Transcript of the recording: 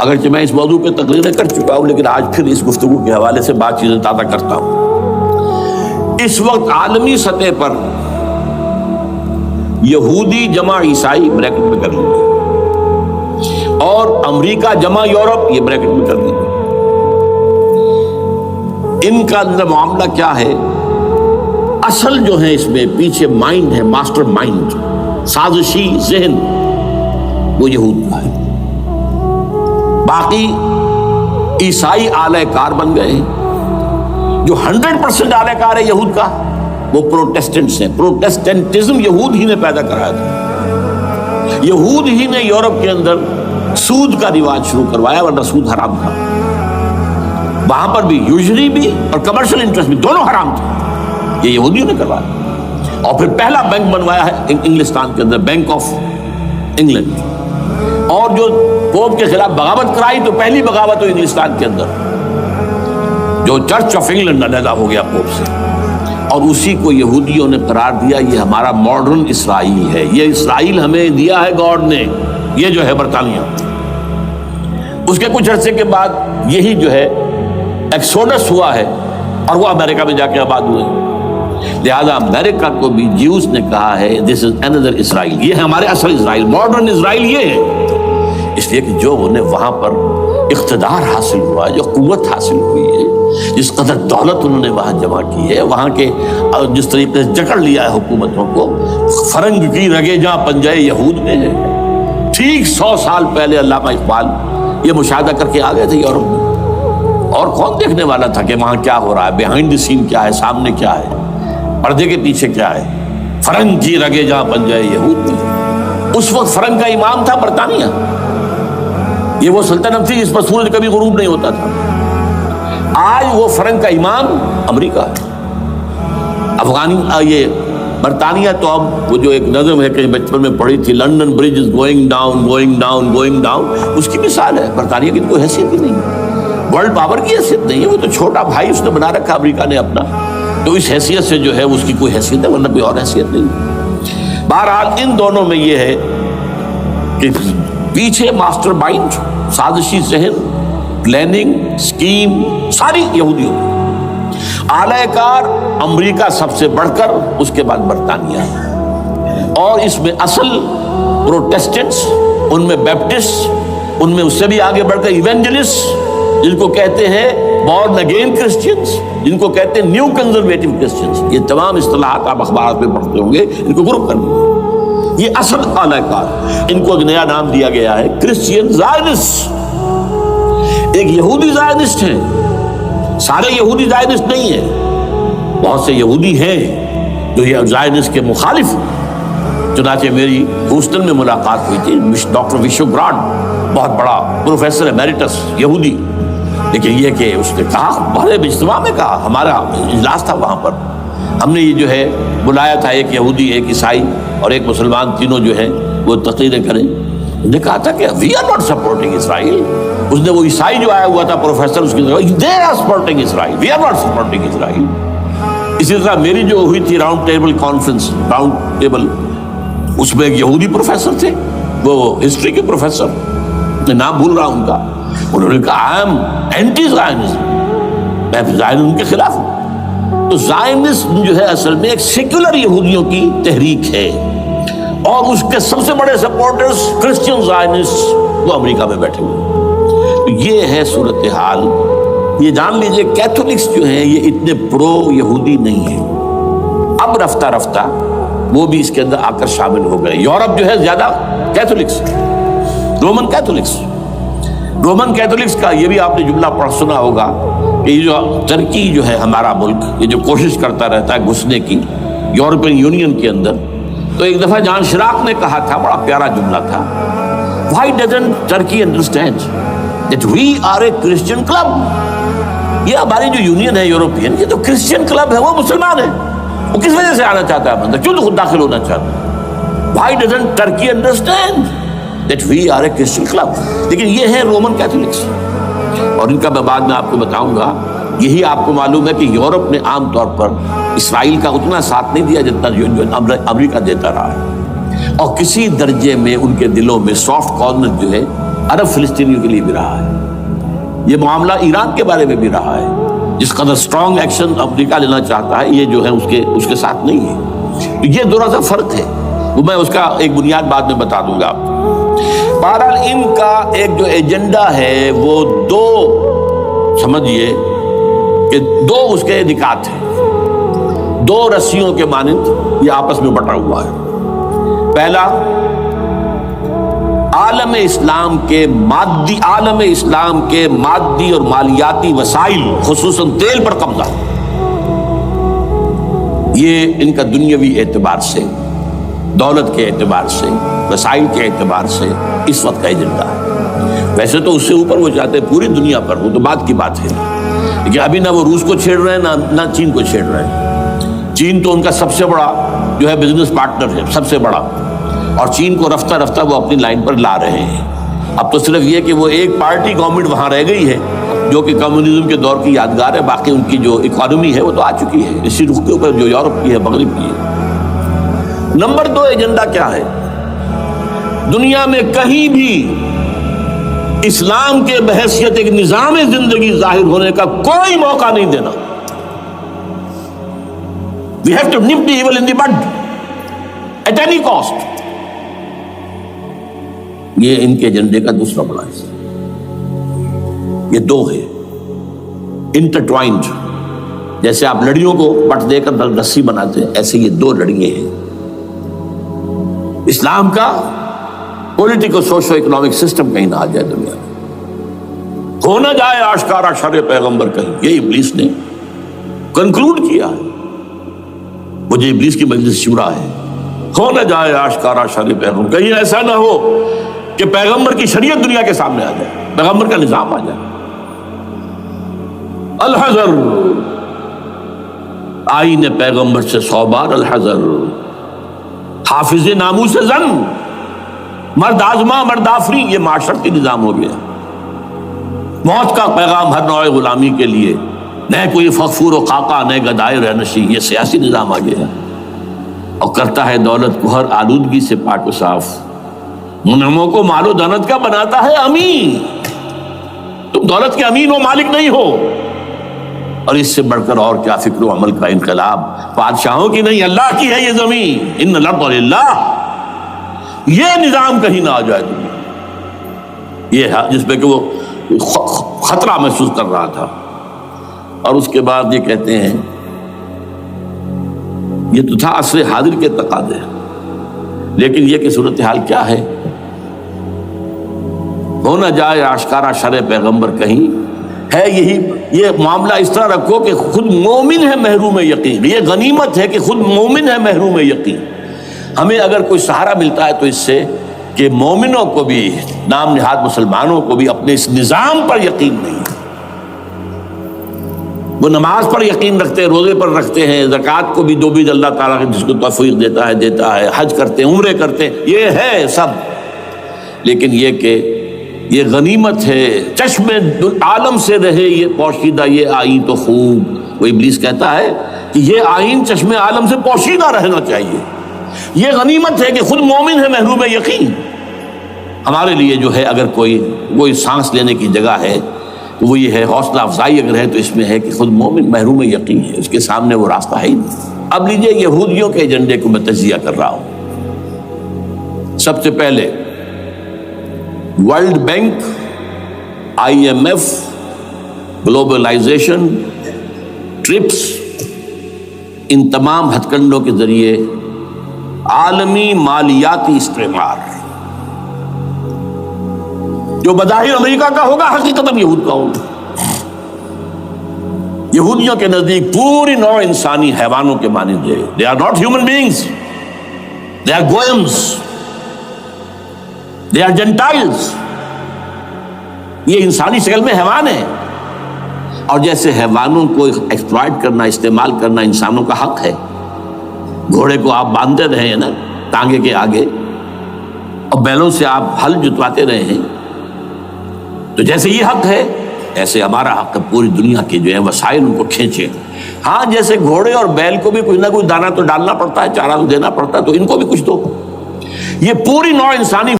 اگرچہ میں اس موضوع پہ تقریریں کر چکا ہوں، لیکن آج پھر اس گفتگو کے حوالے سے بات چیزیں تازہ کرتا ہوں۔ اس وقت عالمی سطح پر یہودی جمع عیسائی بریکٹ میں کر لیجیے، اور امریکہ جمع یورپ یہ بریکٹ میں کر لیجیے۔ ان کا اندر معاملہ کیا ہے؟ اصل جو ہے اس میں پیچھے مائنڈ ہے، ماسٹر مائنڈ، سازشی ذہن، وہ یہود کا ہے۔ باقی عیسائی اعلی کار بن گئے ہیں۔ جو 100% اعلی کار ہے یہود کا وہ پروٹیسٹنٹس ہیں۔ پروٹیسٹنٹزم یہود ہی نے پیدا کرایا تھا۔ یہود ہی نے یورپ کے اندر سود کا رواج شروع کروایا، ورنہ سود حرام تھا وہاں پر بھی، یوزری بھی اور کمرشل انٹرسٹ بھی، دونوں حرام تھے۔ یہ یہودیوں نے کروایا، اور پھر پہلا بینک بنوایا ہے انگلستان کے اندر، بینک آف انگلینڈ۔ اور جو پوپ کے خلاف بغاوت کرائی تو پہلی بغاوت ہوئی انگلستان کے اندر، جو چرچ آف انگلینڈ علیحدہ ہو گیا پوپ سے، اور اسی کو یہودیوں نے قرار دیا یہ ہمارا ماڈرن اسرائیل ہے، یہ اسرائیل ہمیں دیا ہے گاڈ نے، یہ جو ہے برطانیہ۔ اس کے کچھ عرصے کے بعد یہی جو ہے ایکسوڈس ہوا ہے، اور وہ امریکہ میں جا کے آباد ہوئے۔ لہذا امریکہ کو بھی جیوز نے کہا ہے دس از اندر اسرائیل، یہ ہے ہمارے اصل اسرائیل، ماڈرن اسرائیل یہ ہے۔ اس لیے کہ جو انہیں وہاں پر اقتدار حاصل ہوا، جو قوت حاصل ہوئی ہے، جس قدر دولت انہوں نے وہاں جمع کی ہے، وہاں کے جس طریقے سے جکڑ لیا ہے حکومتوں کو، فرنگ کی رگے جہاں پنجے یہود میں ہے۔ ٹھیک 100 سال پہلے علامہ اقبال یہ مشاہدہ کر کے آ گئے تھے یورپ میں، اور کون دیکھنے والا تھا کہ وہاں کیا ہو رہا ہے، بیہائنڈ دی سین کیا ہے، سامنے کیا ہے، پردے کے پیچھے کیا ہے۔ فرنگ کی رگے جہاں پنجے یہود میں، اس وقت فرنگ کا امام تھا برطانیہ، یہ وہ سلطنت تھی جس پر سورج کبھی غروب نہیں ہوتا تھا۔ آج وہ فرنگ کا امام امریکہ ہے، یہ برطانیہ تو اب وہ جو ایک نظم ہے کہ بچپن میں پڑھی تھی، London bridge is going down going down going down, اس کی مثال ہے۔ برطانیہ کی کوئی حیثیت ہی نہیں، ورلڈ پاور کی حیثیت نہیں ہے، وہ تو چھوٹا بھائی اس نے بنا رکھا امریکہ نے اپنا، تو اس حیثیت سے جو ہے اس کی کوئی حیثیت ہے، ورنہ کوئی اور حیثیت نہیں۔ بہرحال ان دونوں میں یہ ہے کہ پیچھے ماسٹر مائنڈ، سازشی ذہن، پلاننگ، سکیم ساری یہودیوں کی۔ اعلی کار امریکہ سب سے بڑھ کر، اس کے بعد برطانیہ ہے، اور اس میں اصل پروٹیسٹنٹس، ان میں بیپٹسٹ، ان میں اس سے بھی آگے بڑھ کر ایونجلسٹ، جن کو کہتے ہیں بورن اگین کرسچنز، جن کو کہتے ہیں نیو کنزرویٹو کرسچنز، یہ تمام اصطلاحات آپ اخبارات میں پڑھتے ہوں گے، ان کو گروپ کرنا۔ یہ اصل اعلی کار، ان کو ایک نیا نام دیا گیا ہے کرسچین زائنسٹ۔ ایک یہودی زائنسٹ ہے، سارے یہودی زائنسٹ نہیں ہیں، بہت سے یہودی ہیں جو یہ زائنسٹ کے مخالف ہیں۔ چنانچہ میری ہیوسٹن میں ملاقات ہوئی تھی ڈاکٹر وشو براڈ، بہت بڑا پروفیسر ایمیریٹس یہودی، لیکن یہ کہ اس نے کہا، بڑے اجتماع میں کہا، ہمارا اجلاس تھا وہاں پر، ہم نے یہ جو ہے بلایا تھا ایک یہودی، ایک عیسائی اور ایک مسلمان، تینوں جو ہیں وہ تقریریں کریں۔ نے کہا تھا کہ وی آر ناٹ سپورٹنگ اسرائیل۔ اس نے وہ عیسائی جو آیا ہوا تھا پروفیسر، اس کی they are supporting Israel, we are not supporting Israel. اسی طرح میری جو ہوئی تھی round table conference, round table, اس میں ایک یہودی پروفیسر تھے، وہ ہسٹری کے پروفیسر، میں نام بھول رہا ہوں ان کا، انہوں نے کہا آئی ایم اینٹی زائنزم، میں زائنزم کے خلاف ہوں۔ تو زائنزم جو ہے اصل میں ایک سیکولر یہودیوں کی تحریک ہے، اور اس کے سب سے بڑے سپورٹرز کرسچین زائنسٹ وہ امریکہ میں بیٹھے ہوئے۔ یہ ہے صورتحال۔ یہ جان لیجئے کیتھولکس جو ہیں یہ اتنے پرو یہودی نہیں ہیں، اب رفتہ رفتہ وہ بھی اس کے اندر آ کر شامل ہو گئے۔ یورپ جو ہے زیادہ Catholics, Roman Catholics, Roman Catholics کا یہ بھی آپ نے جملہ پڑھ سنا ہوگا کہ یہ جو ترکی جو ہے ہمارا ملک، یہ جو کوشش کرتا رہتا ہے گھسنے کی یورپین یونین کے اندر، تو ایک دفعہ جان شراق نے کہا تھا، بڑا پیارا جملہ تھا، why doesn't Turkey understand that we are a Christian club؟ یہ ہماری جو یونین ہے یورپین، یہ تو کرسچین کلب ہے، وہ مسلمان ہے، وہ کس وجہ سے آنا چاہتا ہے اندر، کیوں تو خود داخل ہونا چاہتا ہے؟ why doesn't Turkey understand that we are a Christian club؟ لیکن یہ ہے رومن کیتھولکس، اور ان کا میں بعد میں آپ کو بتاؤں گا۔ یہی آپ کو معلوم ہے کہ یورپ نے عام طور پر اسرائیل کا اتنا ساتھ نہیں دیا جتنا جو امریکہ دیتا رہا ہے، اور کسی درجے میں ان کے دلوں میں سافٹ کارنر جو ہے عرب فلسطینیوں کے لیے بھی رہا ہے، یہ معاملہ ایران کے بارے میں بھی رہا ہے، جس قدر اسٹرانگ ایکشن امریکہ لینا چاہتا ہے یہ جو ہے اس کے ساتھ نہیں ہے۔ یہ تھوڑا سا فرق ہے، وہ میں اس کا ایک بنیاد بعد میں بتا دوں گا آپ کو۔ بہرحال ان کا ایک جو ایجنڈا ہے وہ دو سمجھیے کہ دو اس کے نکات ہیں، دو رسیوں کے مانند یہ آپس میں بٹا ہوا ہے۔ پہلا، عالم اسلام کے مادی اور مالیاتی وسائل خصوصاً تیل پر قبضہ، یہ ان کا دنیاوی اعتبار سے، دولت کے اعتبار سے، وسائل کے اعتبار سے اس وقت کا ایجنڈا ہے۔ ویسے تو اس سے اوپر وہ چاہتے ہیں پوری دنیا پر، وہ تو بات کی بات ہے، لیکن ابھی نہ وہ روس کو چھیڑ رہے ہیں نہ چین کو چھیڑ رہے ہیں۔ چین تو ان کا سب سے بڑا جو ہے بزنس پارٹنر ہے، سب سے بڑا، اور چین کو رفتہ رفتہ وہ اپنی لائن پر لا رہے ہیں۔ اب تو صرف یہ کہ وہ ایک پارٹی گورنمنٹ وہاں رہ گئی ہے جو کہ کمیونزم کے دور کی یادگار ہے، باقی ان کی جو اکانومی ہے وہ تو آ چکی ہے اسی رخ کے اوپر جو یورپ کی ہے، مغرب کی ہے۔ نمبر دو ایجنڈا کیا ہے؟ دنیا میں کہیں بھی اسلام کے بحیثیت ایک نظام زندگی ظاہر ہونے کا کوئی موقع نہیں دینا۔ We have to nip the evil in the bud at any cost۔ یہ ان کے ایجنڈے کا دوسرا بڑا حصہ، یہ دو ہے انٹرٹوائنڈ، جیسے آپ لڑیوں کو بٹ دے کر رسی بناتے ہیں، ایسے یہ دو لڑیے ہیں۔ اسلام کا پولیٹیکل سوشو اکنامک سسٹم کہیں نہ آ جائے دنیا میں، ہو نہ جائے آشکارا شر پیغمبر کہیں، یہ ابلیس نے کنکلوڈ کیا ہے، وہ جو ابلیس کی مجلس شورا ہے، ہو نہ جائے آشکارا شر پیغمبر، کہیں ایسا نہ ہو کہ پیغمبر کی شریعت دنیا کے سامنے آ جائے، پیغمبر کا نظام آ جائے۔ الحذر، آئین پیغمبر سے 100 بار الحذر، حافظ ناموس زن، مرد آزما مرد آفری، یہ معاشرتی نظام ہو گیا۔ موت کا پیغام ہر نوع غلامی کے لیے، نہ کوئی فخفور و خاکہ نہ گدائے رہنشی، یہ سیاسی نظام آ گیا، اور کرتا ہے دولت کو ہر آلودگی سے پاک و صاف، منعموں کو مال و دولت کا بناتا ہے امین۔ تم دولت کے امین و مالک نہیں ہو، اور اس سے بڑھ کر اور کیا فکر و عمل کا انقلاب، بادشاہوں کی نہیں اللہ کی ہے یہ زمین، ان الارض للہ، یہ نظام کہیں نہ آ جائے دنیا، یہ ہے جس پہ کہ وہ خطرہ محسوس کر رہا تھا۔ اور اس کے بعد یہ کہتے ہیں، یہ تو تھا عصر حاضر کے تقاضے، لیکن یہ کہ صورتحال کیا ہے، ہو نہ جائے آشکارا شرع پیغمبر کہیں، ہے یہی، یہ معاملہ اس طرح رکھو کہ خود مومن ہے محروم یقین، یہ غنیمت ہے کہ خود مومن ہے محروم یقین۔ ہمیں اگر کوئی سہارا ملتا ہے تو اس سے کہ مومنوں کو بھی، نام نہاد مسلمانوں کو بھی اپنے اس نظام پر یقین نہیں ہے، وہ نماز پر یقین رکھتے ہیں، روزے پر رکھتے ہیں، زکوٰۃ کو بھی دو بھی اللہ تعالیٰ جس کو توفیق دیتا ہے، حج کرتے ہیں، عمرے کرتے ہیں، یہ ہے سب، لیکن یہ کہ یہ غنیمت ہے، چشم عالم سے رہے یہ پوشیدہ یہ آئین تو خوب۔ وہ ابلیس کہتا ہے کہ یہ آئین چشم عالم سے پوشیدہ رہنا چاہیے، یہ غنیمت ہے کہ خود مومن ہے محروم یقین۔ ہمارے لیے جو ہے اگر کوئی سانس لینے کی جگہ ہے تو وہ یہ ہے، حوصلہ افزائی اگر ہے تو اس میں ہے کہ خود مومن محروم یقین ہے، اس کے سامنے وہ راستہ ہے ہی نہیں۔ اب لیجئے یہودیوں کے ایجنڈے کو میں تجزیہ کر رہا ہوں۔ سب سے پہلے World Bank, IMF، globalization, TRIPS, ان تمام ہتھ کنڈوں کے ذریعے عالمی مالیاتی استعمار، جو بظاہر امریکہ کا ہوگا حقیقتاً یہود کا ہوگا۔ یہودیوں کے نزدیک پوری نوع انسانی حیوانوں کے مانند ہے، they are not human beings، they are goyams، they are Gentiles، یہ انسانی شکل میں حیوان ہیں، اور جیسے حیوانوں کو ایکسپلائٹ کرنا، استعمال کرنا انسانوں کا حق ہے۔ گھوڑے کو آپ باندھتے رہے ہیں نا ٹانگے کے آگے، اور بیلوں سے آپ ہل جتواتے رہے ہیں، تو جیسے یہ حق ہے ایسے ہمارا حق ہے پوری دنیا کے جو ہے وسائل ان کو کھینچے۔ ہاں جیسے گھوڑے اور بیل کو بھی کچھ نہ کچھ دانہ تو ڈالنا پڑتا ہے، چارہ تو دینا پڑتا ہے، تو ان کو بھی کچھ دو۔ یہ پوری نوع انسانی